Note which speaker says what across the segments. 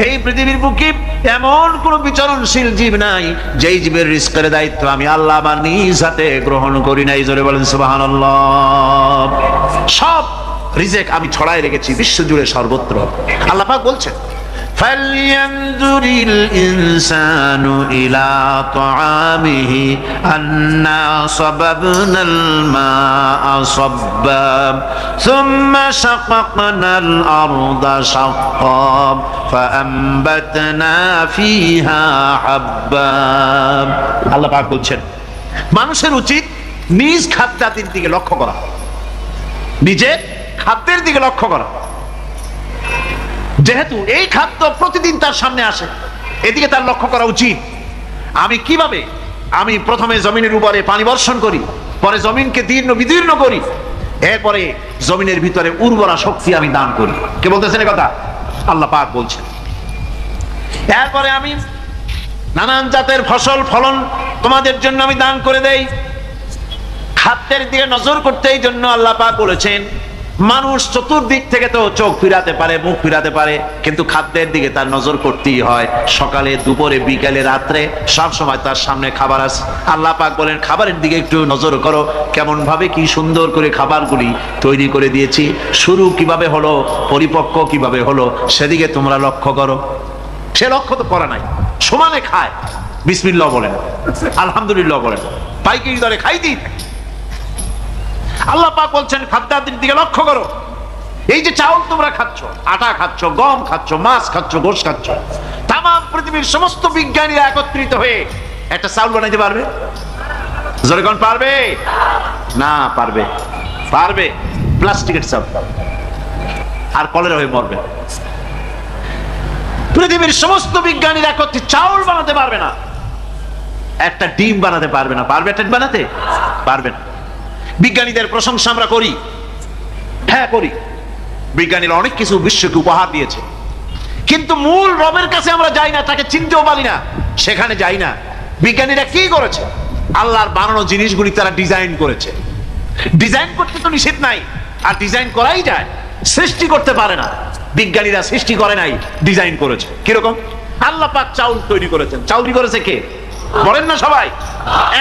Speaker 1: এই পৃথিবীর বুকে এমন কোন বিচরণশীল জীব নাই যেই জীবের রিস্কের দায়িত্ব আমি আল্লাহ আমার নিজ হাতে গ্রহণ করি নাই। জোরে বলেন সুবহানাল্লাহ। সব রিজেক আমি ছড়াই রেখেছি বিশ্বজুড়ে সর্বত্র। আল্লাহ পাক বলছেন فَلْيَنْظُرِ الْإِنسَانُ إِلَى طَعَامِهِ أَنَّا صَبَبْنَا الْمَاءَ صَبًّا ثُمَّ شَقَقْنَا الْأَرْضَ شَقًّا فَأَنبَتْنَا فِيهَا حَبًّا। আল্লাহ পাক বলছেন মানুষের উচিত নিজ খাদ্যাদির দিকে লক্ষ্য করা, নিজের খাদ্যের দিকে লক্ষ্য করা। যেহেতু এই খাদ্য প্রতিদিন তার সামনে আসে, এদিকে তার লক্ষ্য করা উচিত। আমি কিভাবে আমি প্রথমে জমিনের উপরে পানি বর্ষণ করি, পরে জমিনকে দীর্ণ বিদীর্ণ করি, এরপরে জমিনের ভিতরে উর্বরা শক্তি আমি দান করি। কে বলতেছেন কথা? আল্লাহ পাক বলছেন। এরপরে আমি নানান জাতের ফসল ফলন তোমাদের জন্য আমি দান করে দেই। খাদ্যের দিকে নজর করতে এই জন্য আল্লাহ পাক বলেছেন মানুষ চতুর্দিক থেকে তো চোখ ফিরাতে পারে, মুখ ফিরাতে পারে, কিন্তু খাদ্যের দিকে তার নজর করতেই হয়। সকালে, দুপুরে, বিকালে, রাত্রে সব সময় তার সামনে খাবার আছে। আল্লাহ পাক বলেন খাবারের দিকে একটু নজর করো, কেমন ভাবে কি সুন্দর করে খাবারগুলি তৈরি করে দিয়েছি, শুরু কিভাবে হলো, পরিপক্ক কিভাবে হলো, সেদিকে তোমরা লক্ষ্য করো। সে লক্ষ্য তো করা নাই, সমানে খায়, বিসমিল্লাহ বলেন, আলহামদুলিল্লাহ বলেন, পাইকারি দরে খাইতেই থাকে। আল্লাহ পাক বলছেন খাদ্যাদির দিকে লক্ষ্য করো। এই যে চাউল তোমরা খাচ্ছ, আটা খাচ্ছ, গম খাচ্ছ, মাছ খাচ্ছ, গোশ খাচ্ছ, তাম পৃথিবীর সমস্ত বিজ্ঞানীরা একত্রিত হয়ে একটা চাউল বানাইতে পারবে? জোরে কোন পারবে? না পারবে। পারবে প্লাস্টিকের চাউল, আর কলেরা হয়ে মরবে। পৃথিবীর সমস্ত বিজ্ঞানীরা একত্রিত চাউল বানাতে পারবে না, একটা ডিম বানাতে পারবে না। পারবে একটা বানাতে? পারবে না। বিজ্ঞানীদের প্রশংসা আমরা করি, হ্যাঁ করি, বিজ্ঞানীরা অনেক কিছু বিশ্বকে উপহার দিয়েছে, কিন্তু মূল রবের কাছে আমরা যাই না, তাকে চিনতেও পারি না, সেখানে যাই না। বিজ্ঞানীরা কি করেছে? আল্লাহর বানানো জিনিসগুলি তারা ডিজাইন করেছে। ডিজাইন করতে তো নিষেধ নাই, আর ডিজাইন করাই যায়, সৃষ্টি করতে পারে না। বিজ্ঞানীরা সৃষ্টি করে নাই, ডিজাইন করেছে। কিরকম? আল্লাহ পাক চাউল তৈরি করেছেন। চাউল করেছে কে? বলেন না সবাই।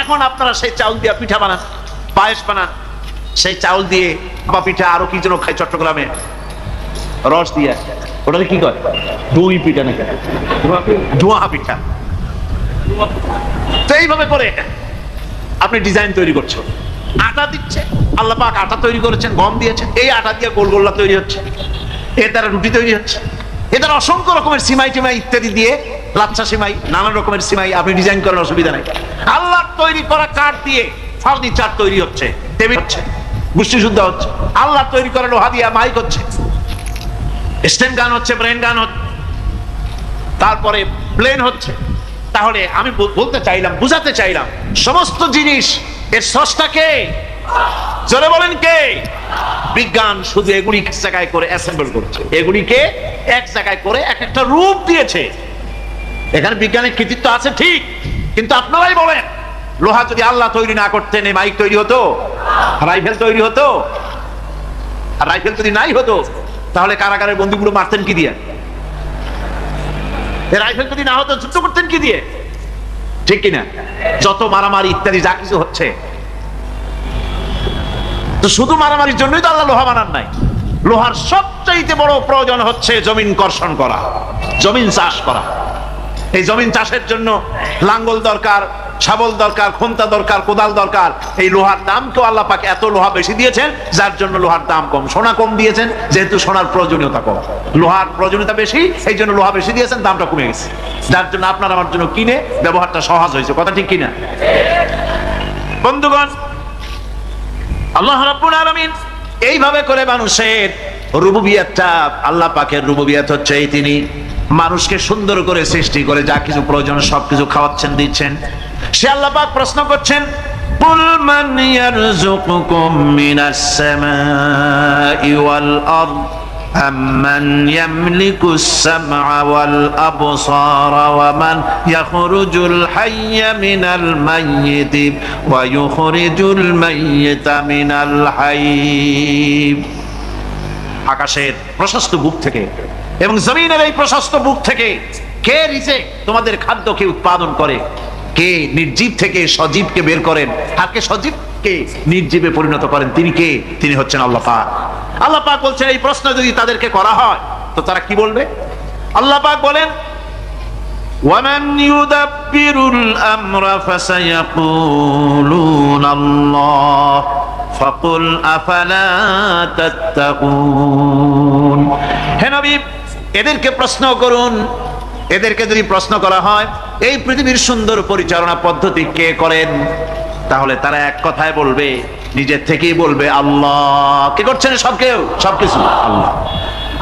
Speaker 1: এখন আপনারা সেই চাউল দিয়ে পিঠা বানান, পায়েস বানান, সেই চাউল দিয়ে বা পিঠা, আরো কি যেন খাই চট্টগ্রামে রস দিয়ে, ওটাকে কি কয়? দই পিঠা নাকি ধোঁয়া পিঠা। তো এইভাবে করে আপনি ডিজাইন তৈরি করছেন। আটা দিচ্ছে, আল্লাহ পাক আটা তৈরি করেছেন, গম দিয়েছেন, এই আটা দিয়ে গোল গোল্লা তৈরি হচ্ছে, এর দ্বারা রুটি তৈরি হচ্ছে, এর দ্বারা অসংখ্য রকমের সিমাই টিমাই ইত্যাদি দিয়ে, লাচ্ছা সিমাই, নানান রকমের সিমাই আপনি ডিজাইন করার অসুবিধা নাই। আল্লাহ তৈরি করা কাঠ দিয়ে ফার্নিচার তৈরি হচ্ছে, টেবিল হচ্ছে, গোষ্ঠী শুদ্ধ হচ্ছে। আল্লাহ তৈরি করা লোহা দিয়ে মাইক হচ্ছে, স্ট্যান্ড গান হচ্ছে, ব্রেন গান হচ্ছে, তারপরে প্লেন হচ্ছে। তাহলে আমি বলতে চাইলাম, বুঝাতে চাইলাম, সমস্ত জিনিস এর স্রষ্টা কে? জোরে বলেন কে? বিজ্ঞান শুধু এগুলি এক জায়গায় করে অ্যাসেম্বল করছে, এগুলিকে এক জায়গায় করে এক একটা রূপ দিয়েছে। এখানে বিজ্ঞানের কৃতিত্ব আছে ঠিক, কিন্তু আপনারাই বলেন লোহা যদি আল্লাহ তৈরি না করতেন এই মাইক তৈরি হতো? রাইফেল তৈরি হতো? আর রাইফেল যদি নাই হতো তাহলে কারাগারের বন্দুকগুলো মারতেন কি দিয়ে? রাইফেল যদি না হতো যুদ্ধ করতেন কি দিয়ে? ঠিক কিনা? যত মারামারি ইত্যাদি যা কিছু হচ্ছে, তো শুধু মারামারির জন্যই তো আল্লাহ লোহা বানান নাই। লোহার সবচাইতে বড় প্রয়োজন হচ্ছে জমিন কর্ষণ করা, জমিন চাষ করা। এই জমিন চাষের জন্য লাঙ্গল দরকার, শাবল দরকার, খন্তা দরকার, কোদাল দরকার। এই লোহার দাম কেউ আল্লাহ পাক এত লোহা বেশি দিয়েছেন, যার জন্য লোহার দাম কম। সোনা কম দিয়েছেন যেহেতু সোনার প্রয়োজনীয়তা কম, লোহার প্রয়োজনীয়তা বেশি, এই জন্য লোহা বেশি দিয়েছেন, দামটা কমে গেছে, যার জন্য আপনার আমার জন্য কিনে ব্যবহারটা সহজ হয়েছে। কথা ঠিক কিনা বন্ধুগণ? আল্লাহ রাব্বুল আলামিন এইভাবে করে মানুষের রুবুবিয়াতটা, আল্লাহ পাকের রুবুবিয়াত হচ্ছে এই, তিনি মানুষকে সুন্দর করে সৃষ্টি করে যা কিছু প্রয়োজন সবকিছু খাওয়াচ্ছেন, দিচ্ছেন। সে আল্লাহ পাক প্রশ্ন করছেন, কুল মান ইয়ারযুকুকুম মিনাস সামাই ওয়াল আরদ আম্মান ইয়ামলিকুস সামআ ওয়াল আবসারা ওয়া মান ইয়াখরুজুল হাইয়্যা মিনাল মাইয়িতি ওয়া ইউখরিজুল মাইয়িতা মিনাল হাইয়্য। আকাশের প্রশস্ত বুক থেকে এবং জমিনের এই প্রশস্ত বুক থেকে কে রিজেক তোমাদের খাদ্যকে উৎপাদন করে, কে নির্জীব থেকে সজীবকে বের করেন, আর কে সজীবকে নির্জীবে পরিণত করেন, তিনি কে? তিনি হচ্ছেন আল্লাহ পাক। আল্লাহ পাক বলছেন এই প্রশ্ন যদি তাদেরকে করা হয় তো তারা কি বলবে? আল্লাহ পাক বলেন وَمَنْ يُدَبِّرُ الْأَمْرَ فَسَيَقُولُونَ اللَّهُ فَقُلْ أَفَلَا تَتَّقُونَ। হে নবী, এদেরকে প্রশ্ন করুন, এদেরকে যদি প্রশ্ন করা হয় এই পৃথিবীর সুন্দর পরিচালনা পদ্ধতি কে করেন, তাহলে তারা এক কথায় বলবে, নিজের থেকেই বলবে আল্লাহ। কে করছেন? সবকিছু আল্লাহ।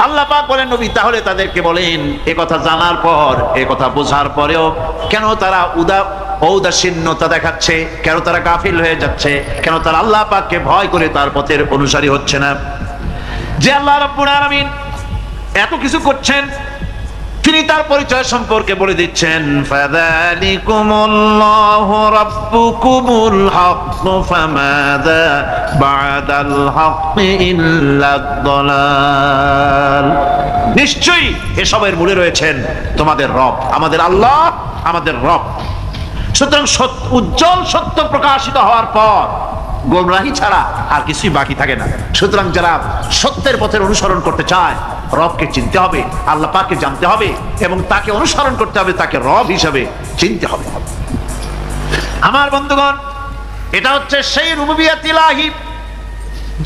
Speaker 1: আল্লাহ পাক বলেন নবী তাহলে তাদেরকে বলেন এ কথা জানার পর, এ কথা বোঝার পরেও কেন তারা ঔদাসীন্যতা দেখাচ্ছে, কেন তারা গাফিল হয়ে যাচ্ছে, কেন তারা আল্লাহ পাককে ভয় করে তার পথের অনুসারী হচ্ছে না? যে আল্লাহ রাব্বুল আলামিন এত কিছু করছেন তিনি তার পরিচয় সম্পর্কে বলে দিচ্ছেন, ফাযালিকুমুল্লাহু রাব্বুকুমুল হক ফামাযা বা'দাল হক ইল্লাদ দালাল। নিশ্চয়ই এসবের মূলে রয়েছেন তোমাদের রব, আমাদের আল্লাহ, আমাদের রব। সুতরাং উজ্জ্বল সত্য প্রকাশিত হওয়ার পর গোমরাহি ছাড়া আর কিছুই বাকি থাকে না। সুতরাং যারা সত্যের পথের অনুসরণ করতে চায় রবকে চিনতে হবে, আল্লাহ পাককে জানতে হবে এবং তাকে অনুসরণ করতে হবে, তাকে রব হিসাবে চিনতে হবে। আমার বন্ধুগণ, এটা হচ্ছে সেই রুবুবিয়ত ইলাহি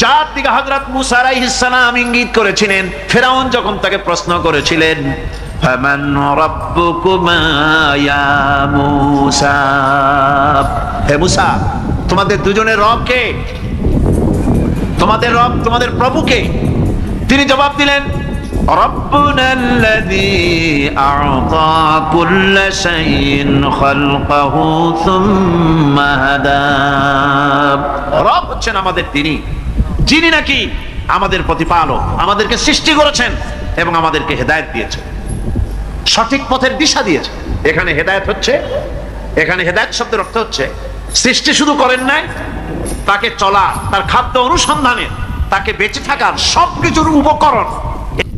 Speaker 1: যার দিকে হযরত মূসা আলাইহিস সালাম ইঙ্গিত করেছিলেন ফেরাউন যখন তাকে প্রশ্ন করেছিলেন, ফামান রাব্বুকুমা ইয়া মূসা। হে মূসা, তোমাদের দুজনের রব কে? তোমাদের রব, তোমাদের প্রভু কে? তিনি জবাব দিলেন, রব্বুনাল্লাযী আ'তা কুল্লা শাইইন খালকাহু সুম্মা হাদা। রব হচ্ছেন আমাদের তিনি, যিনি নাকি আমাদের প্রতিপালক, আমাদেরকে সৃষ্টি করেছেন এবং আমাদেরকে হেদায়েত দিয়েছেন, সঠিক পথের দিশা দিয়েছেন। এখানে হেদায়েত হচ্ছে, এখানে হেদায়েত শব্দের অর্থ হচ্ছে সৃষ্টি শুধু করেন নাই, তাকে চলা, তার খাদ্য অনুসন্ধানের, তাকে বেঁচে থাকার সবকিছুর উপকরণ